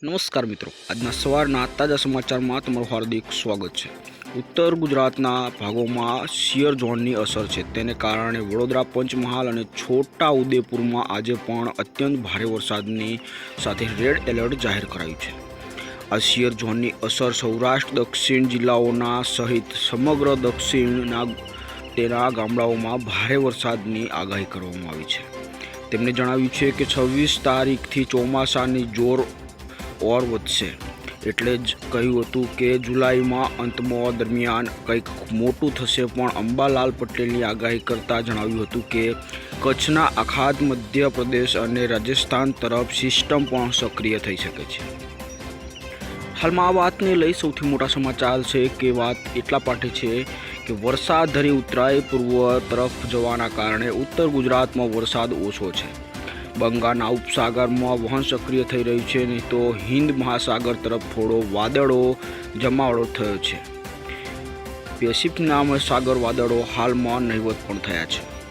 નમસ્કાર મિત્રો, આજના સવારના તાજા સમાચારમાં તમારું હાર્દિક સ્વાગત છે। ઉત્તર ગુજરાતના ભાગોમાં શિયર ઝોનની અસર છે, તેને કારણે વડોદરા, પંચમહાલ અને છોટા ઉદેપુરમાં આજે પણ અત્યંત ભારે વરસાદની સાથે રેડ એલર્ટ જાહેર કરાયું છે। આ શિયર ઝોનની અસર સૌરાષ્ટ્ર, દક્ષિણ જિલ્લાઓના સહિત સમગ્ર દક્ષિણના તેના ગામડાઓમાં ભારે વરસાદની આગાહી કરવામાં આવી છે। તેમણે જણાવ્યું છે કે 26 તારીખથી ચોમાસાની જોર ઓર વધશે, એટલે જ કહ્યું હતું કે જુલાઈમાં અંતમાં દરમિયાન કંઈક મોટું થશે। પણ અંબાલાલ પટેલની આગાહી કરતાં જણાવ્યું હતું કે કચ્છના અખાત, મધ્યપ્રદેશ અને રાજસ્થાન તરફ સિસ્ટમ પણ સક્રિય થઈ શકે છે। હાલમાં આ વાતને લઈ સૌથી મોટા સમાચાર છે કે વાત એટલા પાટે છે કે વરસાદધરી ઉત્તરાય પૂર્વ તરફ જવાના કારણે ઉત્તર ગુજરાતમાં વરસાદ ઓછો છે। બંગાળના ઉપસાગરમાં વહન સક્રિય થઈ રહ્યું છે, નહીં તો હિન્દ મહાસાગર તરફ થોડો વાદળો જમાવડો થયો છે। પેસિફિકના સાગર વાદળો હાલમાં નહિવત પણ થયા છે।